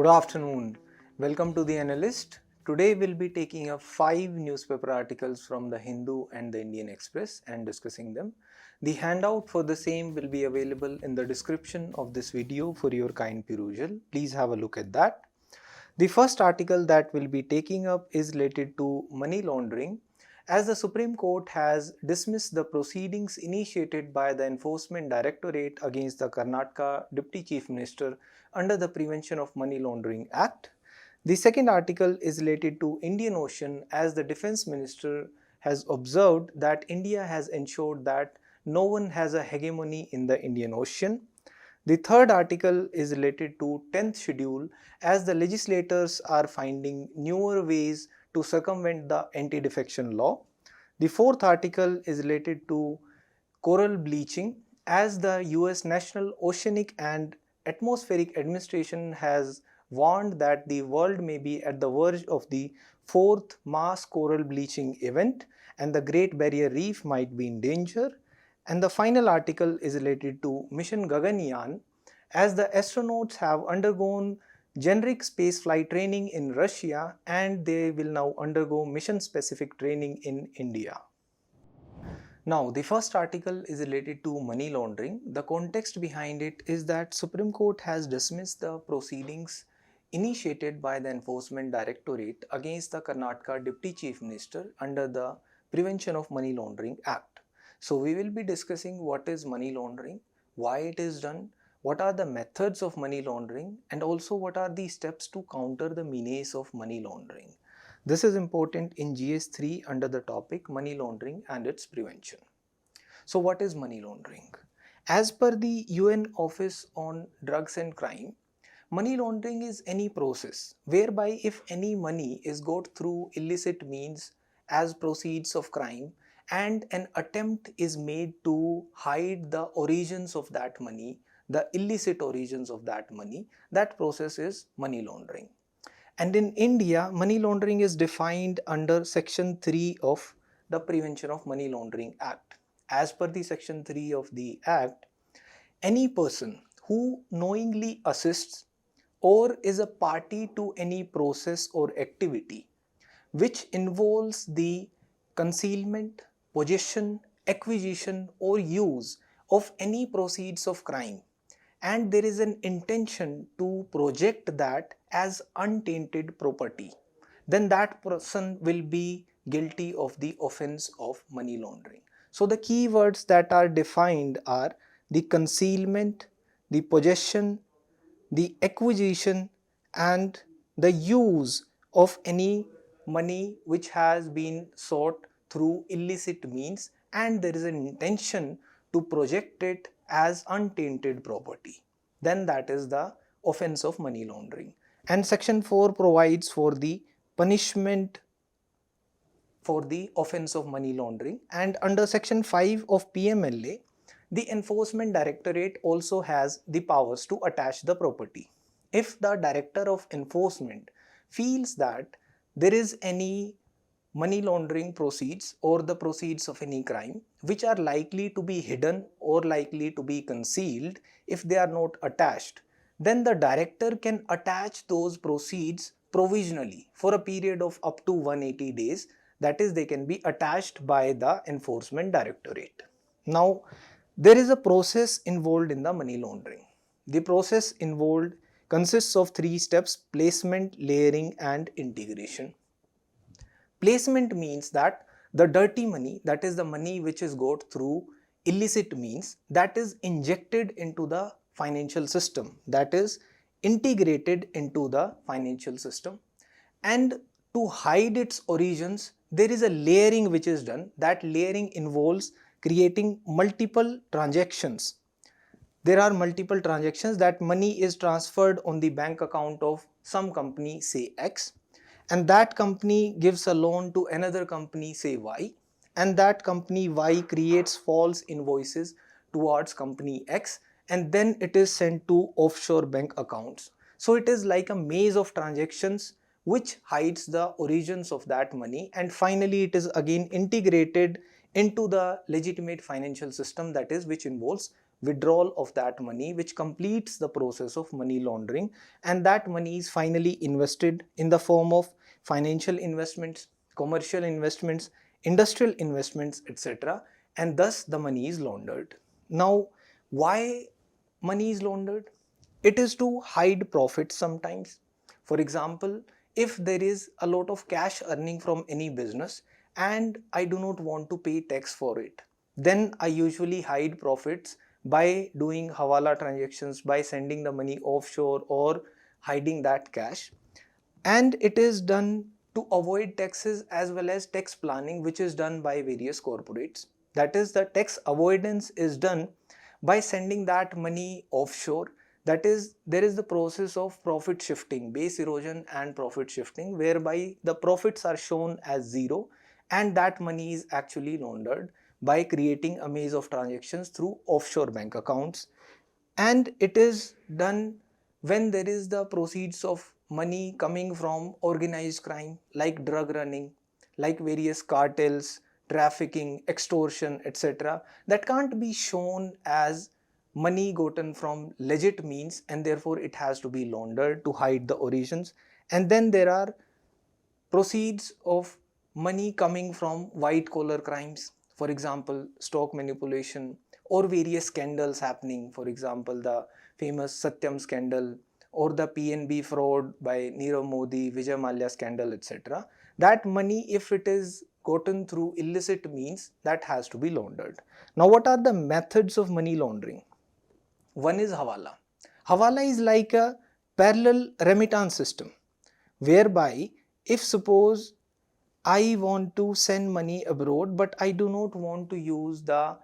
Good afternoon. Welcome to the Analyst. Today we'll be taking up 5 newspaper articles from the Hindu and the Indian Express and discussing them. The handout for the same will be available in the description of this video for your kind perusal. Please have a look at that. The first article that we'll be taking up is related to money laundering, as the Supreme Court has dismissed the proceedings initiated by the Enforcement Directorate against the Karnataka Deputy Chief Minister under the Prevention of Money Laundering Act. The second article is related to Indian Ocean, as the Defence Minister has observed that India has ensured that no one has a hegemony in the Indian Ocean. The third article is related to 10th schedule, as the legislators are finding newer ways to circumvent the anti-defection law. The fourth article is related to coral bleaching, as the US National Oceanic and Atmospheric Administration has warned that the world may be at the verge of the fourth mass coral bleaching event and the Great Barrier Reef might be in danger. And the final article is related to mission Gaganyaan, as the astronauts have undergone generic spaceflight training in Russia and they will now undergo mission specific training in India. Now, the first article is related to money laundering. The context behind it is that Supreme Court has dismissed the proceedings initiated by the Enforcement Directorate against the Karnataka Deputy Chief Minister under the Prevention of Money Laundering Act. So we will be discussing what is money laundering, why it is done, what are the methods of money laundering, and also what are the steps to counter the menace of money laundering. This is important in GS3 under the topic money laundering and its prevention. So what is money laundering? As per the UN Office on Drugs and Crime, money laundering is any process whereby if any money is got through illicit means as proceeds of crime, and an attempt is made to hide the origins of that money, the illicit origins of that money, that process is money laundering. And in India, money laundering is defined under Section 3 of the Prevention of Money Laundering Act. As per the Section 3 of the Act, any person who knowingly assists or is a party to any process or activity which involves the concealment, possession, acquisition or use of any proceeds of crime, and there is an intention to project that as untainted property, then that person will be guilty of the offense of money laundering. So the key words that are defined are the concealment, the possession, the acquisition and the use of any money which has been sought through illicit means, and there is an intention to project it as untainted property, then that is the offense of money laundering. And Section 4 provides for the punishment for the offense of money laundering, and under Section 5 of PMLA, the Enforcement Directorate also has the powers to attach the property. If the Director of Enforcement feels that there is any money laundering proceeds or the proceeds of any crime which are likely to be hidden or likely to be concealed, if they are not attached, then the director can attach those proceeds provisionally for a period of up to 180 days. That is, they can be attached by the Enforcement Directorate. Now, there is a process involved in the money laundering. The process involved consists of 3 steps: placement, layering and integration. Placement means that the dirty money, that is the money which is got through illicit means, that is injected into the financial system, that is integrated into the financial system. And to hide its origins, there is a layering which is done. That layering involves creating multiple transactions. There are multiple transactions, that money is transferred on the bank account of some company, say X, and that company gives a loan to another company, say Y, and that company Y creates false invoices towards company X, and then it is sent to offshore bank accounts. So it is like a maze of transactions which hides the origins of that money, and finally it is again integrated into the legitimate financial system, that is, which involves withdrawal of that money, which completes the process of money laundering, and that money is finally invested in the form of financial investments, commercial investments, industrial investments, etc., and thus the money is laundered. Now, why money is laundered? It is to hide profits sometimes. For example, if there is a lot of cash earning from any business and I do not want to pay tax for it, then I usually hide profits by doing hawala transactions, by sending the money offshore or hiding that cash. And it is done to avoid taxes as well as tax planning, which is done by various corporates. That is, the tax avoidance is done by sending that money offshore. That is, there is the process of profit shifting, base erosion and profit shifting, whereby the profits are shown as zero and that money is actually laundered by creating a maze of transactions through offshore bank accounts. And it is done when there is the proceeds of money coming from organized crime like drug running, like various cartels, trafficking, extortion, etc., that can't be shown as money gotten from legit means, and therefore it has to be laundered to hide the origins. And then there are proceeds of money coming from white collar crimes, for example stock manipulation, or various scandals happening, for example the famous Satyam scandal or the PNB fraud by Nirav Modi, Vijay Mallya scandal, etc. That money, if it is gotten through illicit means, that has to be laundered. Now, what are the methods of money laundering? One is hawala. Hawala is like a parallel remittance system, whereby if suppose I want to send money abroad but I do not want to use the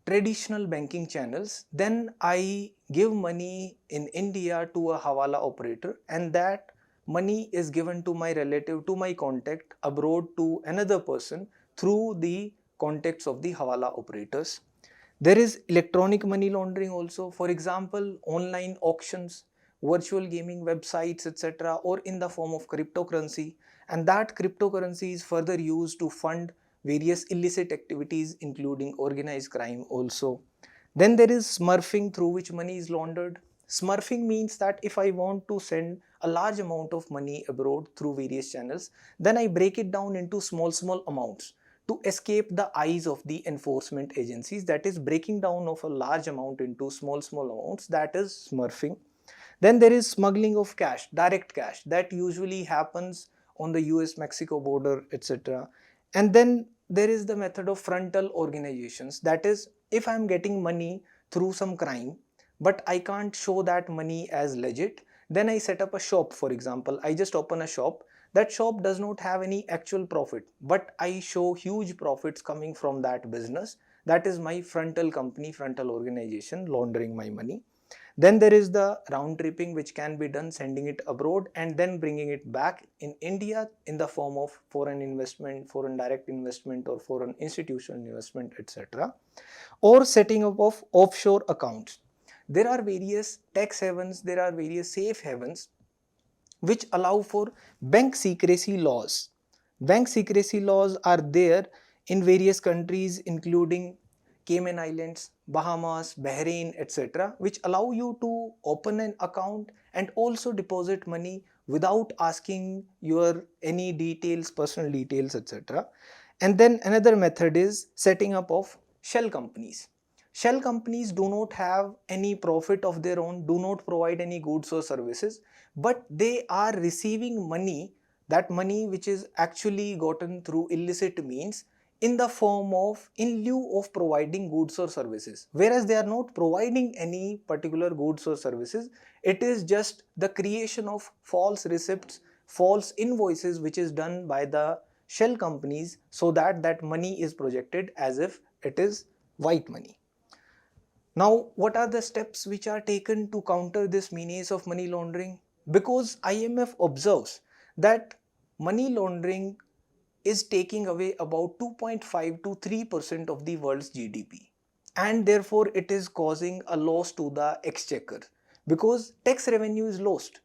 traditional banking channels, then I give money in India to a hawala operator, and that money is given to my relative, to my contact abroad, to another person through the contacts of the hawala operators. There is electronic money laundering also, for example online auctions, virtual gaming websites, etc., or in the form of cryptocurrency, and that cryptocurrency is further used to fund various illicit activities including organized crime also. Then there is smurfing, through which money is laundered. Smurfing means that if I want to send a large amount of money abroad through various channels, then I break it down into small amounts to escape the eyes of the enforcement agencies. That is, breaking down of a large amount into small amounts, that is smurfing. Then there is smuggling of cash, direct cash, that usually happens on the US-Mexico border, etc. And then there is the method of frontal organizations. That is, if I am getting money through some crime, but I can't show that money as legit, then I set up a shop, for example. I just open a shop. That shop does not have any actual profit, but I show huge profits coming from that business. That is my frontal company, frontal organization laundering my money. Then there is the round tripping, which can be done sending it abroad and then bringing it back in India in the form of foreign investment, foreign direct investment, or foreign institutional investment, etc. Or setting up of offshore accounts. There are various tax havens, there are various safe havens which allow for bank secrecy laws. Bank secrecy laws are there in various countries including Cayman Islands, Bahamas, Bahrain, etc., which allow you to open an account and also deposit money without asking your any details, personal details, etc. And then another method is setting up of shell companies. Shell companies do not have any profit of their own, do not provide any goods or services, but they are receiving money, that money which is actually gotten through illicit means, in the form of, in lieu of providing goods or services. Whereas they are not providing any particular goods or services, it is just the creation of false receipts, false invoices, which is done by the shell companies so that that money is projected as if it is white money. Now, what are the steps which are taken to counter this menace of money laundering? Because IMF observes that money laundering is taking away about 2.5 to 3% of the world's GDP, and therefore it is causing a loss to the exchequer because tax revenue is lost.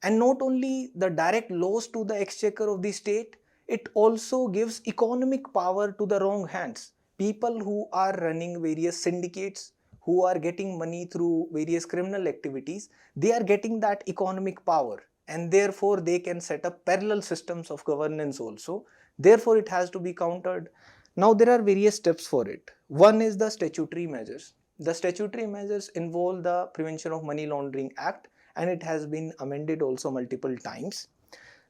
And not only the direct loss to the exchequer of the state, it also gives economic power to the wrong hands. People who are running various syndicates, who are getting money through various criminal activities, they are getting that economic power, and therefore they can set up parallel systems of governance also. Therefore it has to be countered. Now there are various steps for it. One is the statutory measures. The statutory measures involve the Prevention of Money Laundering Act, and it has been amended also multiple times.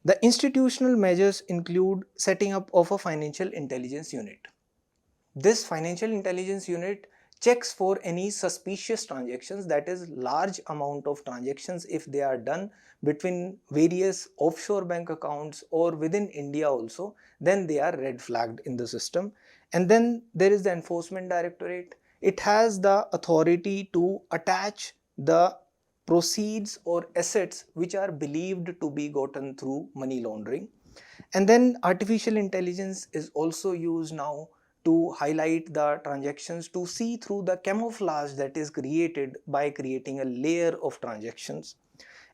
The institutional measures include setting up of a financial intelligence unit. This financial intelligence unit checks for any suspicious transactions, that is large amount of transactions if they are done between various offshore bank accounts or within India also, then they are red flagged in the system. And then there is the Enforcement Directorate. It has the authority to attach the proceeds or assets which are believed to be gotten through money laundering. And then artificial intelligence is also used now to highlight the transactions, to see through the camouflage that is created by creating a layer of transactions.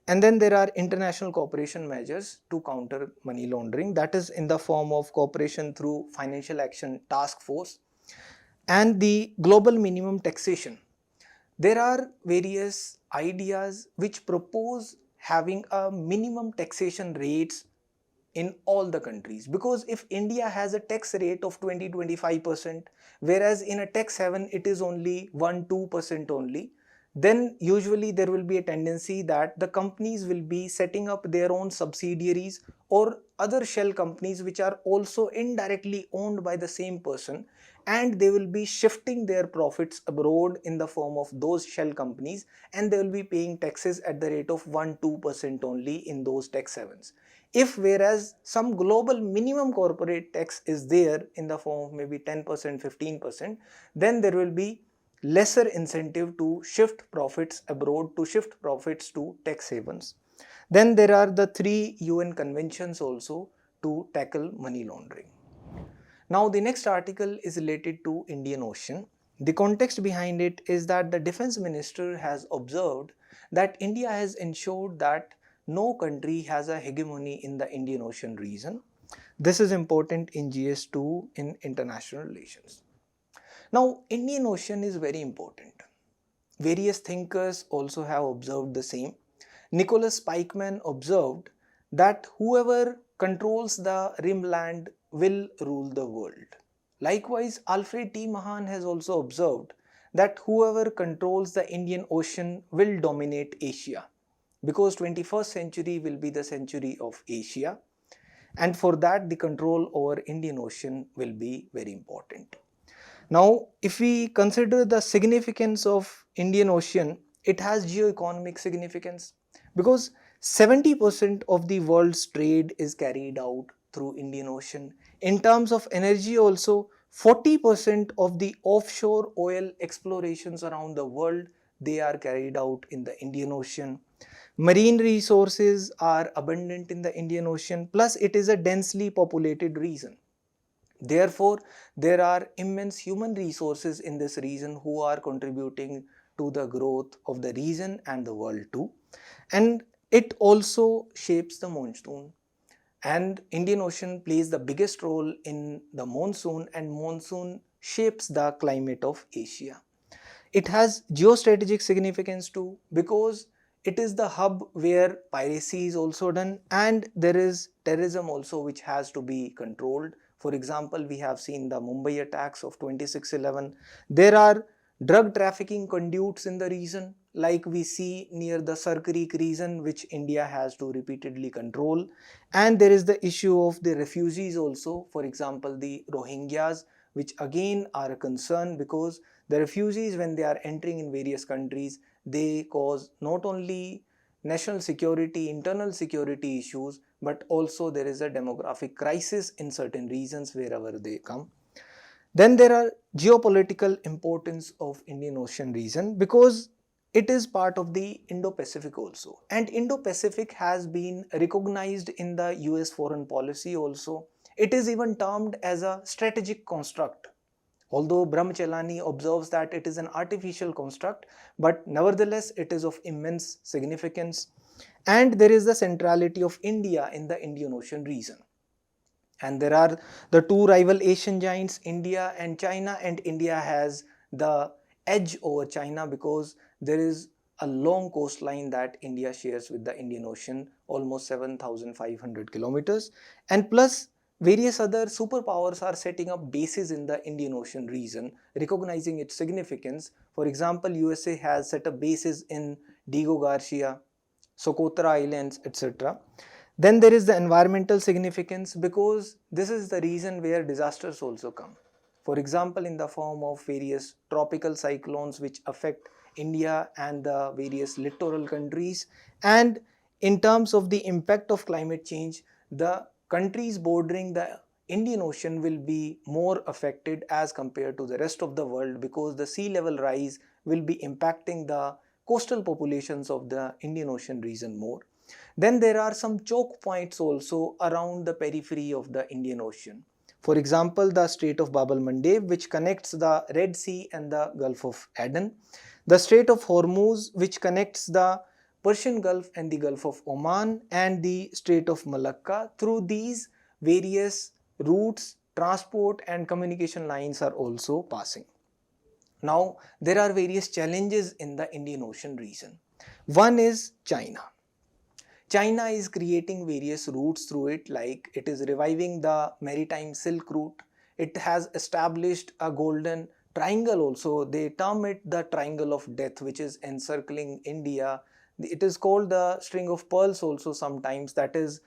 And then there are international cooperation measures to counter money laundering, that is in the form of cooperation through Financial Action Task Force and the global minimum taxation. There are various ideas which propose having a minimum taxation rates in all the countries, because if India has a tax rate of 20-25%, whereas in a tax haven it is only 1-2% only, then usually there will be a tendency that the companies will be setting up their own subsidiaries or other shell companies which are also indirectly owned by the same person, and they will be shifting their profits abroad in the form of those shell companies, and they will be paying taxes at the rate of 1-2% only in those tax havens. If whereas some global minimum corporate tax is there in the form of maybe 10%, 15%, then there will be lesser incentive to shift profits abroad, to shift profits to tax havens. Then there are the 3 UN conventions also to tackle money laundering. Now the next article is related to Indian Ocean. The context behind it is that the Defense Minister has observed that India has ensured that no country has a hegemony in the Indian Ocean region. This is important in GS2 in international relations. Now Indian Ocean is very important. Various thinkers also have observed the same. Nicholas Pikeman observed that whoever controls the rimland will rule the world. Likewise, Alfred T. Mahan has also observed that whoever controls the Indian Ocean will dominate Asia, because 21st century will be the century of Asia, and for that the control over Indian Ocean will be very important. Now, if we consider the significance of Indian Ocean, it has geo-economic significance, because 70% of the world's trade is carried out through Indian Ocean. In terms of energy also, 40% of the offshore oil explorations around the world, they are carried out in the Indian Ocean. Marine resources are abundant in the Indian Ocean, plus it is a densely populated region. Therefore, there are immense human resources in this region who are contributing to the growth of the region and the world too. And it also shapes the monsoon. And Indian Ocean plays the biggest role in the monsoon, and monsoon shapes the climate of Asia. It has geostrategic significance too, because it is the hub where piracy is also done, and there is terrorism also which has to be controlled. For example, we have seen the Mumbai attacks of 26/11. There are drug trafficking conduits in the region, like we see near the Sar Creek region, which India has to repeatedly control. And there is the issue of the refugees also, for example, the Rohingyas, which again are a concern, because the refugees, when they are entering in various countries, they cause not only national security, internal security issues, but also there is a demographic crisis in certain regions wherever they come. Then there are geopolitical importance of Indian Ocean region, because it is part of the Indo-Pacific also, and Indo-Pacific has been recognized in the US foreign policy also. It is even termed as a strategic construct. Although Brahmachalani observes that it is an artificial construct, but nevertheless it is of immense significance. And there is the centrality of India in the Indian Ocean region. And there are the two rival Asian giants, India and China, and India has the edge over China because there is a long coastline that India shares with the Indian Ocean, almost 7,500 kilometers, and plus various other superpowers are setting up bases in the Indian Ocean region, recognizing its significance. For example, USA has set up bases in Diego Garcia, Socotra Islands, etc. Then there is the environmental significance because this is the region where disasters also come. For example, in the form of various tropical cyclones which affect India and the various littoral countries, and in terms of the impact of climate change, the countries bordering the Indian Ocean will be more affected as compared to the rest of the world because the sea level rise will be impacting the coastal populations of the Indian Ocean region more. Then there are some choke points also around the periphery of the Indian Ocean. For example, the Strait of Bab el-Mandeb, which connects the Red Sea and the Gulf of Aden, the Strait of Hormuz, which connects the Persian Gulf and the Gulf of Oman, and the Strait of Malacca. Through these various routes, transport and communication lines are also passing. Now, there are various challenges in the Indian Ocean region. One is China. China is creating various routes through it, like it is reviving the maritime Silk Route. It has established a golden triangle also. They term it the triangle of death, which is encircling India. It is called the string of pearls also sometimes. That is,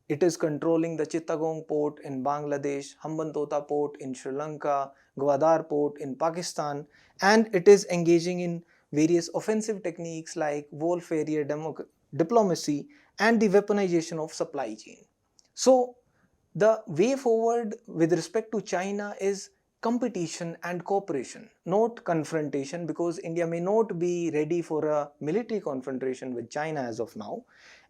it is controlling the Chittagong port in Bangladesh, Hambantota port in Sri Lanka, Gwadar port in Pakistan, and it is engaging in various offensive techniques like wolf area diplomacy and the weaponization of supply chain. So the way forward with respect to China is competition and cooperation, not confrontation, because India may not be ready for a military confrontation with China as of now.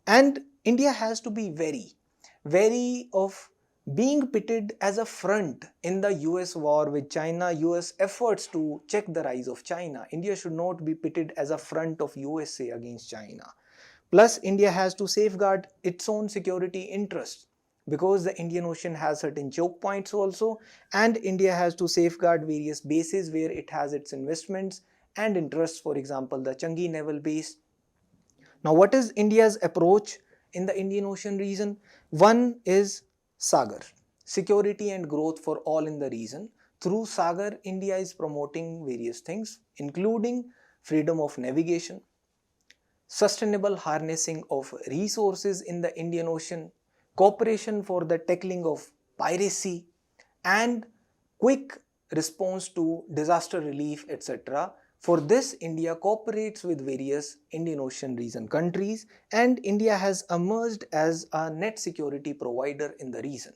And India has to be wary of being pitted as a front in the US war with China, US efforts to check the rise of China. India should not be pitted as a front of USA against China. Plus, India has to safeguard its own security interests because the Indian Ocean has certain choke points also, and India has to safeguard various bases where it has its investments and interests, for example, the Changi Naval Base. Now, what is India's approach in the Indian Ocean region? One is Sagar, security and growth for all in the region. Through Sagar, India is promoting various things, including freedom of navigation, sustainable harnessing of resources in the Indian Ocean, cooperation for the tackling of piracy, and quick response to disaster relief, etc. For this, India cooperates with various Indian Ocean region countries, and India has emerged as a net security provider in the region.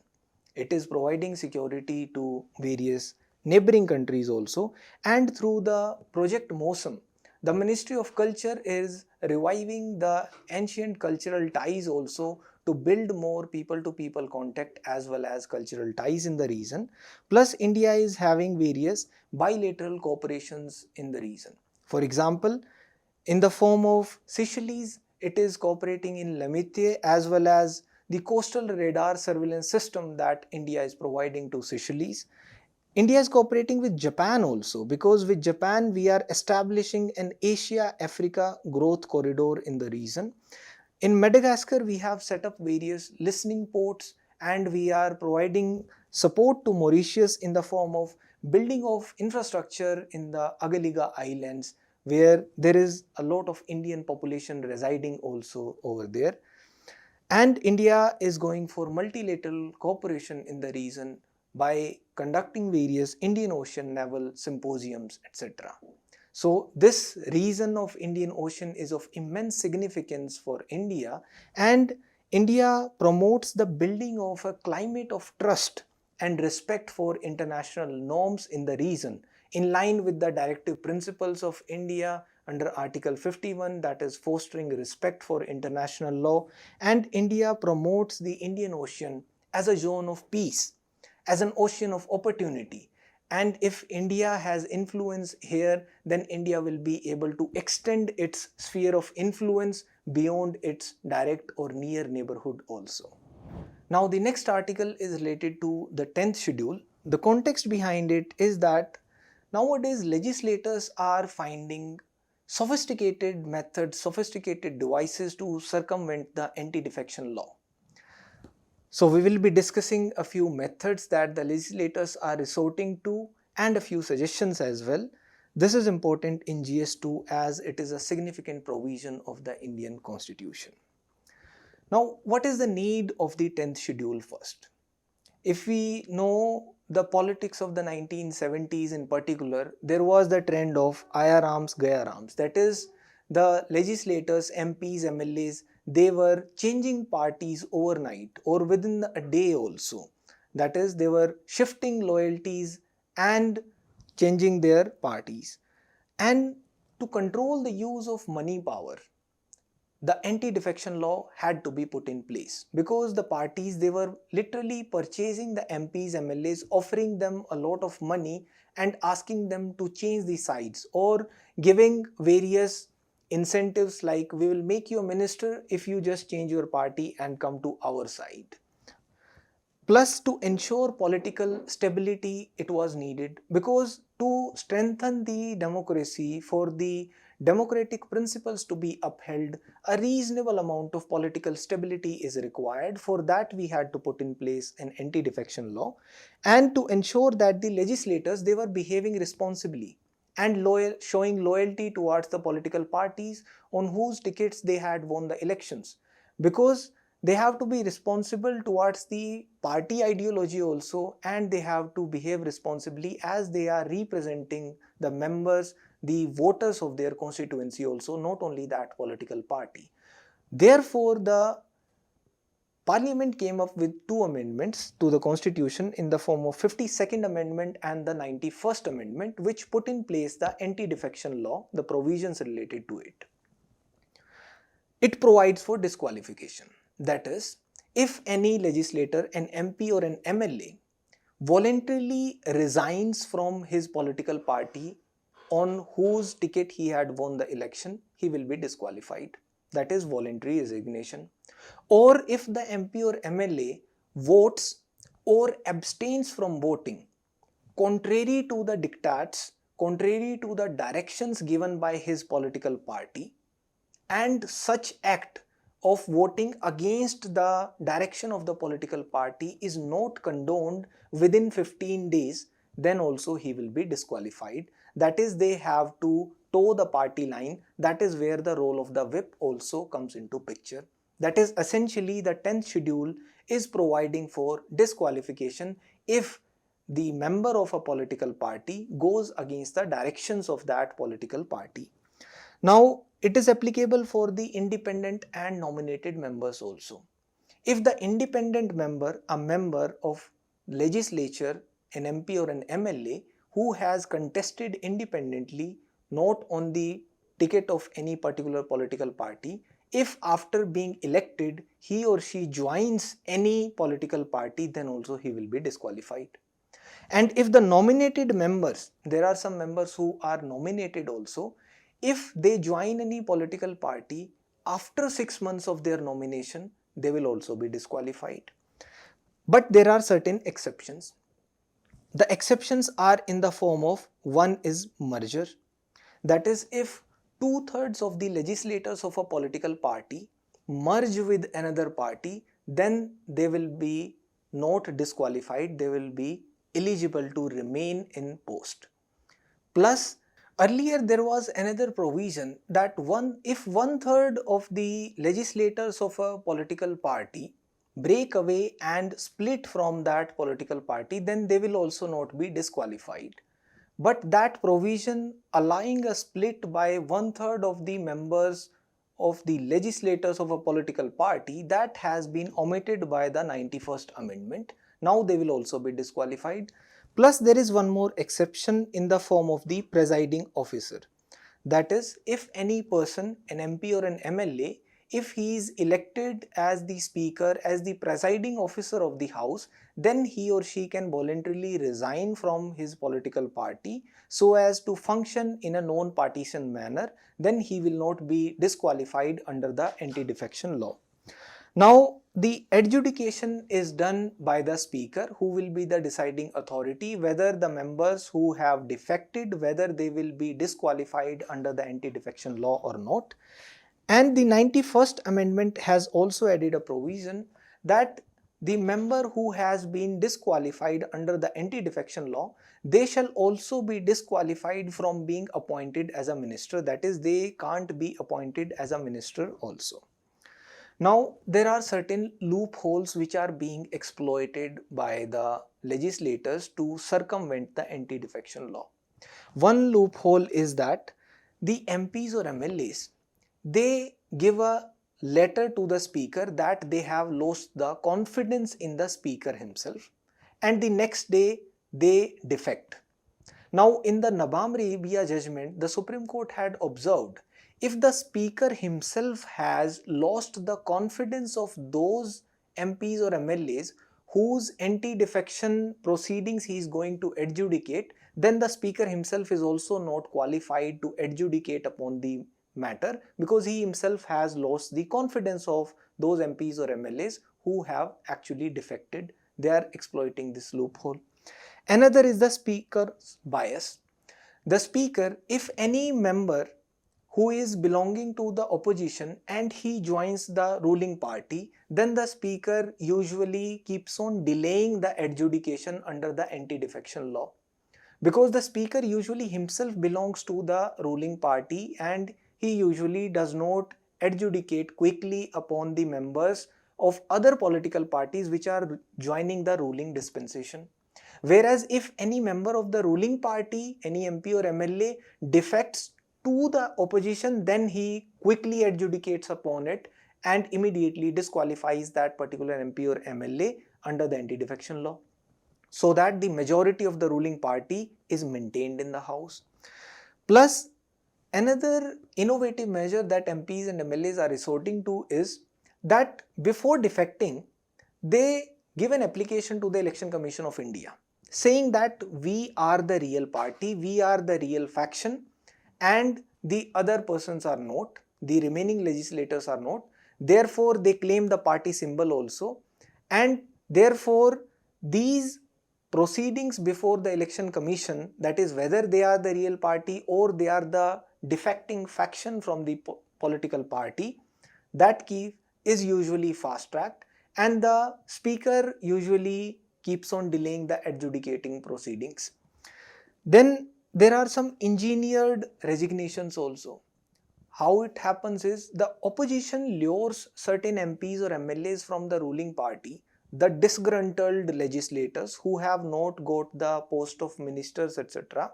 It is providing security to various neighboring countries also, and through the Project MOSAM, the Ministry of Culture is reviving the ancient cultural ties also to build more people-to-people contact as well as cultural ties in the region. Plus, India is having various bilateral cooperations in the region. For example, in the form of Seychelles, it is cooperating in Lamithie as well as the coastal radar surveillance system that India is providing to Seychelles. India is cooperating with Japan also, because with Japan we are establishing an Asia-Africa growth corridor in the region. In Madagascar, we have set up various listening ports, and we are providing support to Mauritius in the form of building of infrastructure in the Agaliga Islands, where there is a lot of Indian population residing also over there. And India is going for multilateral cooperation in the region by conducting various Indian Ocean naval symposiums, etc. So this region of Indian Ocean is of immense significance for India, and India promotes the building of a climate of trust and respect for international norms in the region, in line with the directive principles of India under Article 51, that is fostering respect for international law. And India promotes the Indian Ocean as a zone of peace, as an ocean of opportunity. And if India has influence here, then India will be able to extend its sphere of influence beyond its direct or near neighborhood also. Now the next article is related to the 10th schedule. The context behind it is that nowadays legislators are finding sophisticated methods, sophisticated devices to circumvent the anti-defection law. So we will be discussing a few methods that the legislators are resorting to and a few suggestions as well. This is important in GS2 as it is a significant provision of the Indian Constitution. Now, what is the need of the 10th schedule first? If we know the politics of the 1970s in particular, there was the trend of Aya Rams, Gaya Rams. That is, the legislators, MPs, MLAs, they were changing parties overnight or within a day also. That is, they were shifting loyalties and changing their parties. And to control the use of money power, the anti-defection law had to be put in place because the parties, they were literally purchasing the MPs, MLAs, offering them a lot of money and asking them to change the sides or giving various incentives like we will make you a minister if you just change your party and come to our side. Plus, to ensure political stability, it was needed because to strengthen the democracy, for the democratic principles to be upheld, a reasonable amount of political stability is required. For that, we had to put in place an anti-defection law, and to ensure that the legislators, they were behaving responsibly and showing loyalty towards the political parties on whose tickets they had won the elections, because they have to be responsible towards the party ideology also, and they have to behave responsibly as they are representing the members, the voters of their constituency also, not only that political party. Therefore, the Parliament came up with two amendments to the Constitution in the form of 52nd Amendment and the 91st Amendment, which put in place the anti-defection law, the provisions related to it. It provides for disqualification. That is, if any legislator, an MP or an MLA, voluntarily resigns from his political party on whose ticket he had won the election, he will be disqualified. That is voluntary resignation. Or if the MP or MLA votes or abstains from voting contrary to the diktats, contrary to the directions given by his political party, and such act of voting against the direction of the political party is not condoned within 15 days, then also he will be disqualified. That is, they have to toe the party line. That is where the role of the whip also comes into picture. That is essentially the 10th schedule is providing for disqualification if the member of a political party goes against the directions of that political party. Now, it is applicable for the independent and nominated members also. If the independent member, a member of legislature, an MP or an MLA who has contested independently, not on the ticket of any particular political party, if after being elected he or she joins any political party, then also he will be disqualified. And if the nominated members, there are some members who are nominated also, if they join any political party after 6 months of their nomination, they will also be disqualified. But there are certain exceptions. The exceptions are in the form of, one is merger. That is, if 2/3 of the legislators of a political party merge with another party, then they will be not disqualified, they will be eligible to remain in post. Plus, earlier there was another provision that if 1/3 of the legislators of a political party break away and split from that political party, then they will also not be disqualified. But that provision allowing a split by 1/3 of the members of the legislators of a political party, that has been omitted by the 91st Amendment. Now they will also be disqualified. Plus, there is one more exception in the form of the presiding officer. That is, if any person, an MP or an MLA, if he is elected as the speaker, as the presiding officer of the house, then he or she can voluntarily resign from his political party so as to function in a non-partisan manner. Then he will not be disqualified under the anti-defection law. Now, the adjudication is done by the speaker, who will be the deciding authority whether the members who have defected, whether they will be disqualified under the anti-defection law or not. And the 91st amendment has also added a provision that the member who has been disqualified under the anti-defection law, they shall also be disqualified from being appointed as a minister. That is, they can't be appointed as a minister also. Now, there are certain loopholes which are being exploited by the legislators to circumvent the anti-defection law. One loophole is that the MPs or MLAs, they give a letter to the speaker that they have lost the confidence in the speaker himself, and the next day they defect. Now, in the Nabam-Rebia judgment, the Supreme Court had observed, if the speaker himself has lost the confidence of those MPs or MLAs whose anti-defection proceedings he is going to adjudicate, then the speaker himself is also not qualified to adjudicate upon the matter, because he himself has lost the confidence of those MPs or MLAs who have actually defected. They are exploiting this loophole. Another is the speaker's bias. The speaker, if any member who is belonging to the opposition and he joins the ruling party, then the speaker usually keeps on delaying the adjudication under the anti-defection law, because the speaker usually himself belongs to the ruling party and he usually does not adjudicate quickly upon the members of other political parties which are joining the ruling dispensation. Whereas if any member of the ruling party, any MP or MLA defects to the opposition, then he quickly adjudicates upon it and immediately disqualifies that particular MP or MLA under the anti-defection law, so that the majority of the ruling party is maintained in the house. Plus, another innovative measure that MPs and MLAs are resorting to is that before defecting, they give an application to the Election Commission of India saying that we are the real party, we are the real faction, and the other persons are not, the remaining legislators are not. Therefore, they claim the party symbol also, and therefore these proceedings before the Election Commission, that is whether they are the real party or they are the defecting faction from the political party, that key is usually fast-tracked, and the speaker usually keeps on delaying the adjudicating proceedings. Then there are some engineered resignations also. How it happens is the opposition lures certain MPs or MLAs from the ruling party, the disgruntled legislators who have not got the post of ministers, etc.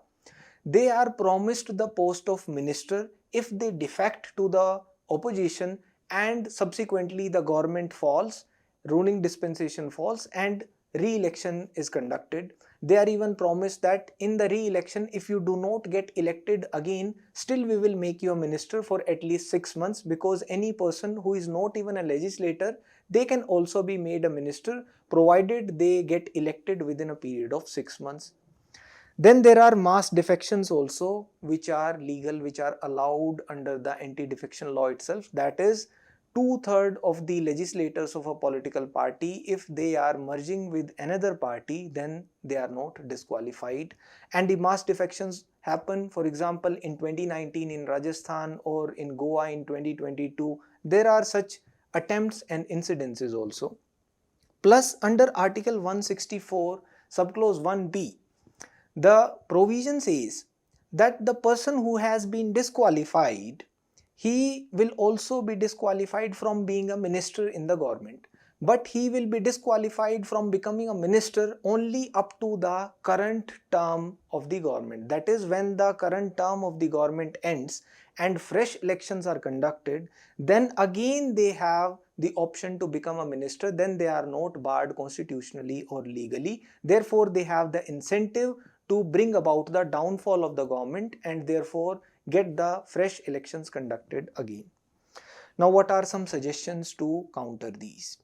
They are promised the post of minister if they defect to the opposition and subsequently the government falls, ruling dispensation falls, and re-election is conducted. They are even promised that in the re-election, if you do not get elected again, still we will make you a minister for at least 6 months, because any person who is not even a legislator, they can also be made a minister provided they get elected within a period of 6 months. Then there are mass defections also, which are legal, which are allowed under the anti-defection law itself. That is, 2/3 of the legislators of a political party, if they are merging with another party, then they are not disqualified. And the mass defections happen, for example, in 2019 in Rajasthan or in Goa in 2022. There are such attempts and incidences also. Plus, under Article 164, subclause 1b, the provision says that the person who has been disqualified, he will also be disqualified from being a minister in the government, but he will be disqualified from becoming a minister only up to the current term of the government. That is, when the current term of the government ends and fresh elections are conducted, then again they have the option to become a minister. Then they are not barred constitutionally or legally. Therefore, they have the incentive to bring about the downfall of the government and therefore get the fresh elections conducted again. Now, what are some suggestions to counter these?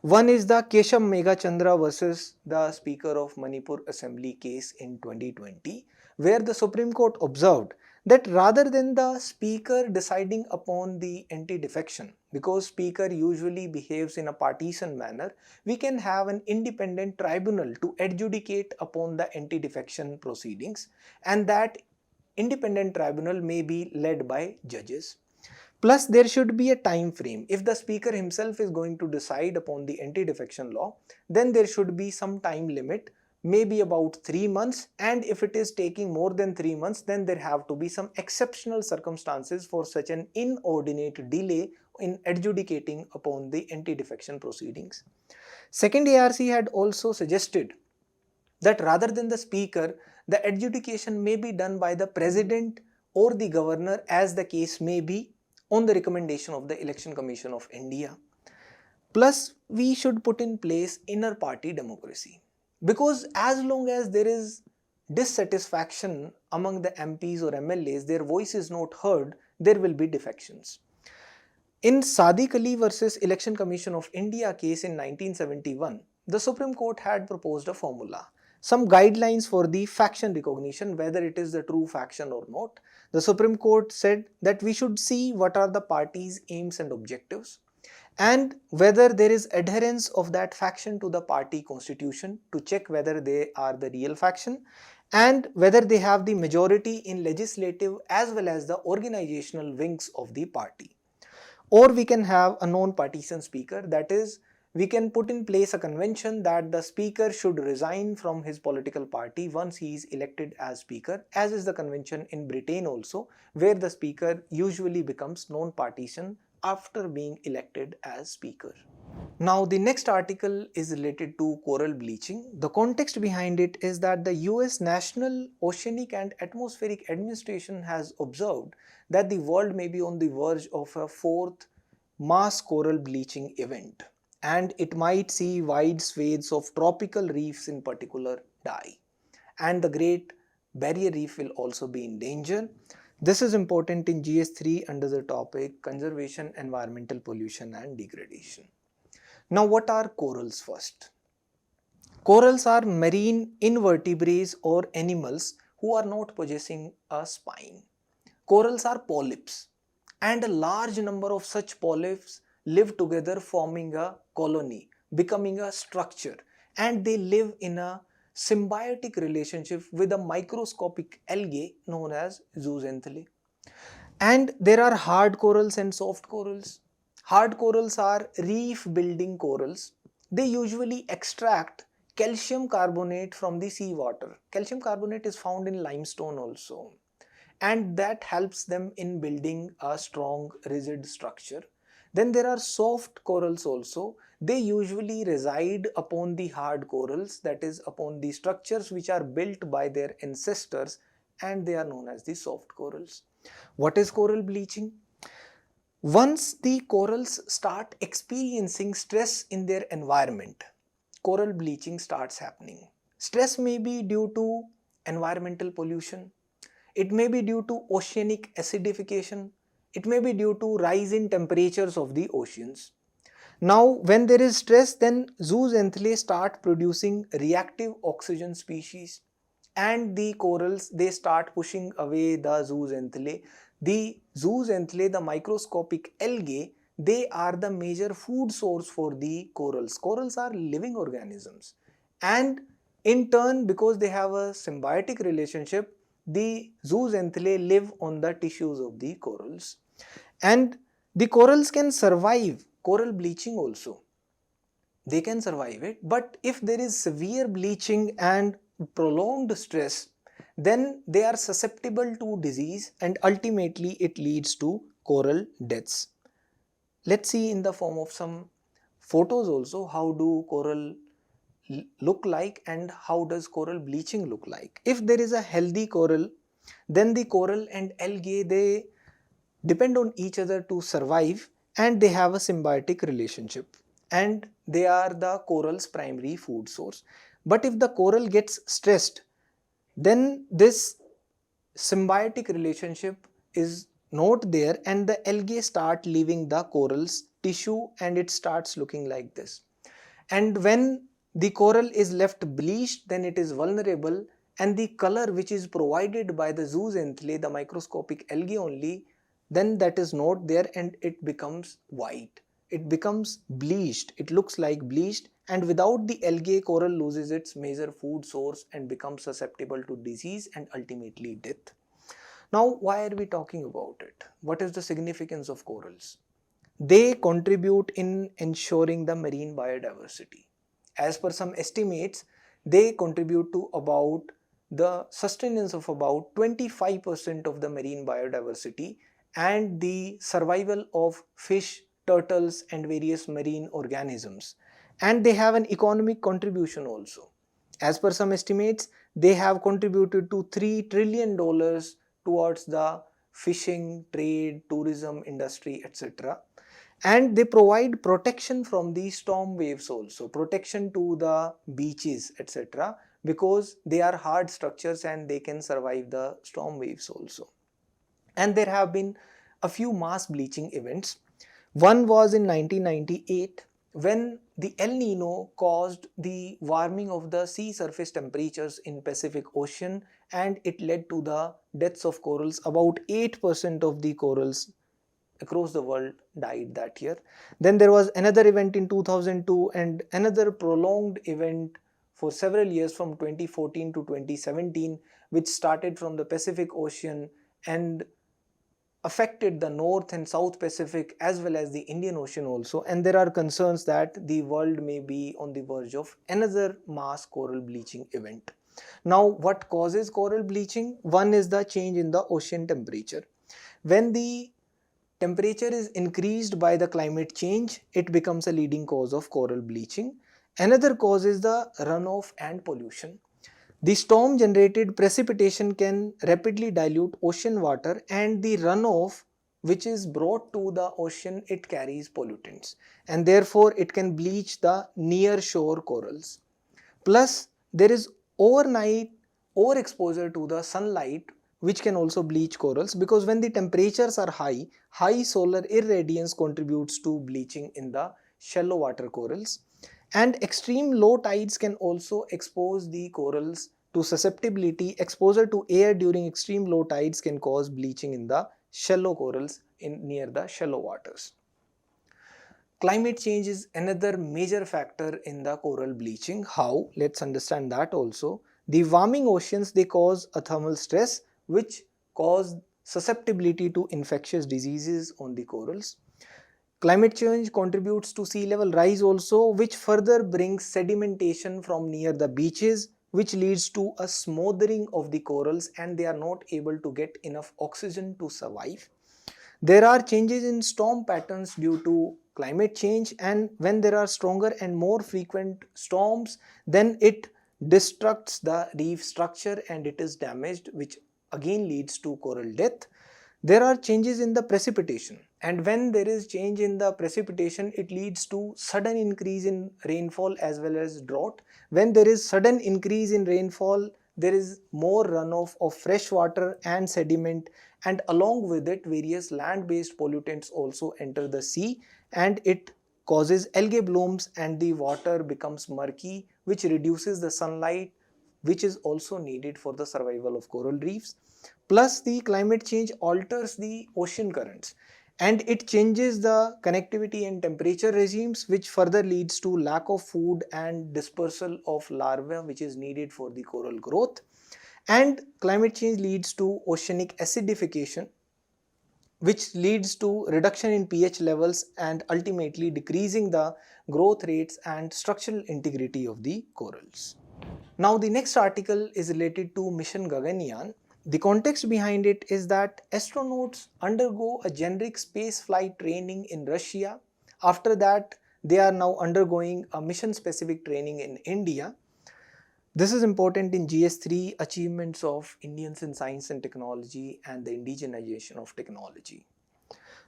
One is the Kesham Meghachandra versus the Speaker of Manipur Assembly case in 2020, where the Supreme Court observed that rather than the speaker deciding upon the anti-defection, because speaker usually behaves in a partisan manner, we can have an independent tribunal to adjudicate upon the anti-defection proceedings, and that independent tribunal may be led by judges. Plus, there should be a time frame. If the speaker himself is going to decide upon the anti-defection law, then there should be some time limit, maybe about 3 months, and if it is taking more than 3 months, then there have to be some exceptional circumstances for such an inordinate delay in adjudicating upon the anti-defection proceedings. Second, ARC had also suggested that rather than the speaker, the adjudication may be done by the president or the governor, as the case may be, on the recommendation of the Election Commission of India. Plus, we should put in place inner party democracy, because as long as there is dissatisfaction among the MPs or MLAs, their voice is not heard, there will be defections. In Sadiq Ali versus Election Commission of India case in 1971, the Supreme Court had proposed a formula, some guidelines for the faction recognition, whether it is the true faction or not. The Supreme Court said that we should see what are the party's aims and objectives, and whether there is adherence of that faction to the party constitution to check whether they are the real faction, and whether they have the majority in legislative as well as the organizational wings of the party. Or we can have a non-partisan speaker, that is, we can put in place a convention that the speaker should resign from his political party once he is elected as speaker, as is the convention in Britain also, where the speaker usually becomes non-partisan after being elected as speaker. Now, the next article is related to coral bleaching. The context behind it is that the US National Oceanic and Atmospheric Administration has observed that the world may be on the verge of a fourth mass coral bleaching event, and it might see wide swathes of tropical reefs in particular die, and the Great Barrier Reef will also be in danger. This is important in GS3 under the topic Conservation, Environmental Pollution and Degradation. Now, what are corals first? Corals are marine invertebrates or animals who are not possessing a spine. Corals are polyps, and a large number of such polyps live together forming a colony, becoming a structure, and they live in a symbiotic relationship with a microscopic algae known as zooxanthellae. And there are hard corals and soft corals. Hard corals are reef building corals. They usually extract calcium carbonate from the seawater. Calcium carbonate is found in limestone also, and that helps them in building a strong rigid structure. Then there are soft corals also. They usually reside upon the hard corals, that is upon the structures which are built by their ancestors, and they are known as the soft corals. What is coral bleaching? Once the corals start experiencing stress in their environment, coral bleaching starts happening. Stress may be due to environmental pollution, it may be due to oceanic acidification, it may be due to rise in temperatures of the oceans. Now, when there is stress, then zooxanthellae start producing reactive oxygen species, and the corals, they start pushing away the zooxanthellae. The zooxanthellae, the microscopic algae, they are the major food source for the corals. Corals are living organisms, and in turn, because they have a symbiotic relationship, the zooxanthellae live on the tissues of the corals, and the corals can survive coral bleaching also. They can survive it, but if there is severe bleaching and prolonged stress, then they are susceptible to disease, and ultimately it leads to coral deaths. Let's see in the form of some photos also how do coral look like and how does coral bleaching look like. If there is a healthy coral, then the coral and algae, they depend on each other to survive, and they have a symbiotic relationship, and they are the coral's primary food source. But if the coral gets stressed, then this symbiotic relationship is not there, and the algae start leaving the coral's tissue, and it starts looking like this. And when the coral is left bleached, then it is vulnerable, and the color which is provided by the zooxanthellae, the microscopic algae only, then that is not there and it becomes white. It becomes bleached. It looks like bleached, and without the algae, coral loses its major food source and becomes susceptible to disease and ultimately death. Now, why are we talking about it? What is the significance of corals? They contribute in ensuring the marine biodiversity. As per some estimates, they contribute to about the sustenance of about 25% of the marine biodiversity and the survival of fish, turtles and various marine organisms. And they have an economic contribution also. As per some estimates, they have contributed to $3 trillion towards the fishing, trade, tourism industry, etc. And they provide protection from the storm waves also, protection to the beaches, etc., because they are hard structures and they can survive the storm waves also. And there have been a few mass bleaching events. One was in 1998 when the El Nino caused the warming of the sea surface temperatures in Pacific Ocean, and it led to the deaths of corals. About 8% of the corals across the world died that year. Then there was another event in 2002 and another prolonged event for several years from 2014 to 2017, which started from the Pacific Ocean and affected the North and South Pacific as well as the Indian Ocean also. And there are concerns that the world may be on the verge of another mass coral bleaching event. Now, what causes coral bleaching? One is the change in the ocean temperature. When the temperature is increased by the climate change, it becomes a leading cause of coral bleaching. Another cause is the runoff and pollution. The storm generated precipitation can rapidly dilute ocean water, and the runoff which is brought to the ocean, it carries pollutants and therefore it can bleach the near shore corals. Plus there is overnight overexposure to the sunlight which can also bleach corals, because when the temperatures are high, high solar irradiance contributes to bleaching in the shallow water corals. And extreme low tides can also expose the corals to susceptibility. Exposure to air during extreme low tides can cause bleaching in the shallow corals near the shallow waters. Climate change is another major factor in the coral bleaching. How? Let's understand that also. The warming oceans, they cause a thermal stress which cause susceptibility to infectious diseases on the corals. Climate change contributes to sea level rise also, which further brings sedimentation from near the beaches, which leads to a smothering of the corals and they are not able to get enough oxygen to survive. There are changes in storm patterns due to climate change, and when there are stronger and more frequent storms, then it destructs the reef structure and it is damaged, which again leads to coral death. There are changes in the precipitation, and when there is change in the precipitation, it leads to sudden increase in rainfall as well as drought. When there is sudden increase in rainfall, there is more runoff of fresh water and sediment, and along with it various land-based pollutants also enter the sea, and it causes algae blooms and the water becomes murky, which reduces the sunlight which is also needed for the survival of coral reefs. Plus the climate change alters the ocean currents and it changes the connectivity and temperature regimes, which further leads to lack of food and dispersal of larvae which is needed for the coral growth. And climate change leads to oceanic acidification, which leads to reduction in pH levels and ultimately decreasing the growth rates and structural integrity of the corals. Now the next article is related to mission Gaganyaan. The context behind it is that astronauts undergo a generic space flight training in Russia. After that, they are now undergoing a mission specific training in India. This is important in GS3 achievements of Indians in science and technology and the indigenization of technology.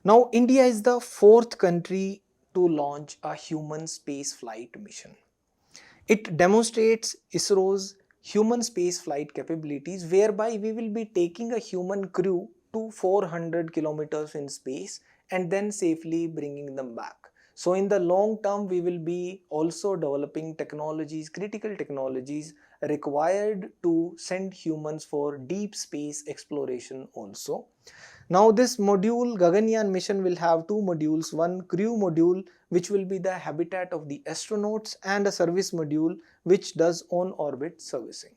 Now India is the fourth country to launch a human space flight mission. It demonstrates ISRO's human space flight capabilities, whereby we will be taking a human crew to 400 kilometers in space and then safely bringing them back. So in the long term, we will be also developing technologies, critical technologies required to send humans for deep space exploration also. Now this module, Gaganyaan mission, will have two modules, one crew module which will be the habitat of the astronauts and a service module which does on-orbit servicing.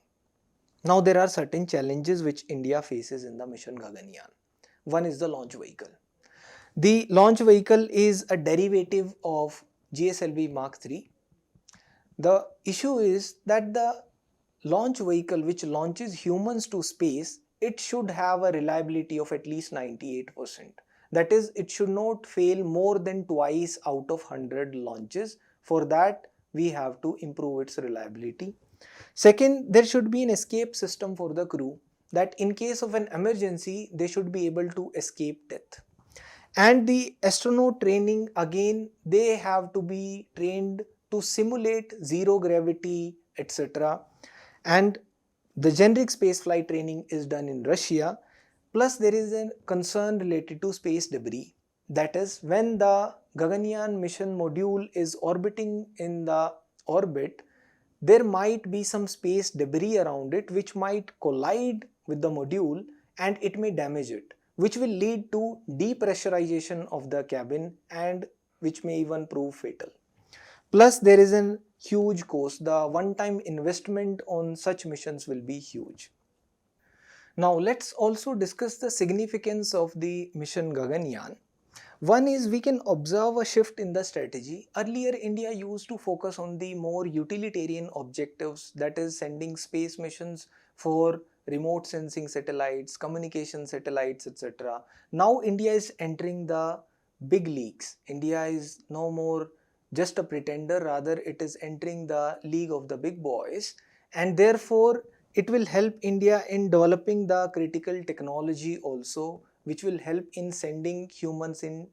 Now there are certain challenges which India faces in the mission Gaganyaan. One is the launch vehicle. The launch vehicle is a derivative of GSLV Mark III. The issue is that the launch vehicle which launches humans to space, it should have a reliability of at least 98%. That is, it should not fail more than twice out of 100 launches. For that, we have to improve its reliability. Second, there should be an escape system for the crew, that in case of an emergency, they should be able to escape death. And the astronaut training, again, they have to be trained to simulate zero gravity, etc. And the generic spaceflight training is done in Russia. Plus there is a concern related to space debris. That is, when the Gaganyaan mission module is orbiting in the orbit, there might be some space debris around it which might collide with the module and it may damage it, which will lead to depressurization of the cabin and which may even prove fatal. Plus there is a huge cost. The one-time investment on such missions will be huge. Now let's also discuss the significance of the mission Gaganyaan. One is, we can observe a shift in the strategy. Earlier India used to focus on the more utilitarian objectives, that is sending space missions for remote sensing satellites, communication satellites, etc. Now India is entering the big leagues. India is no more just a pretender, rather it is entering the league of the big boys, and therefore it will help India in developing the critical technology also, which will help in sending humans in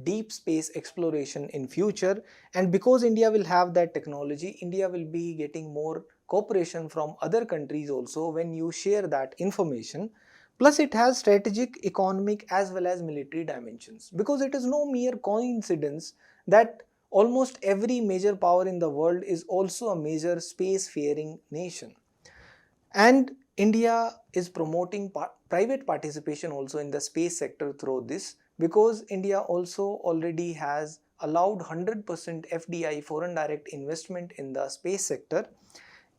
deep space exploration in future. And because India will have that technology, India will be getting more cooperation from other countries also when you share that information. Plus it has strategic, economic as well as military dimensions, because it is no mere coincidence that almost every major power in the world is also a major spacefaring nation. And India is promoting private participation also in the space sector through this, because India also already has allowed 100% FDI, foreign direct investment, in the space sector,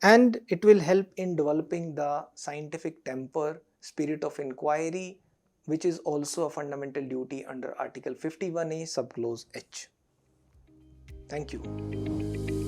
and it will help in developing the scientific temper, spirit of inquiry, which is also a fundamental duty under Article 51A subclause H. Thank you.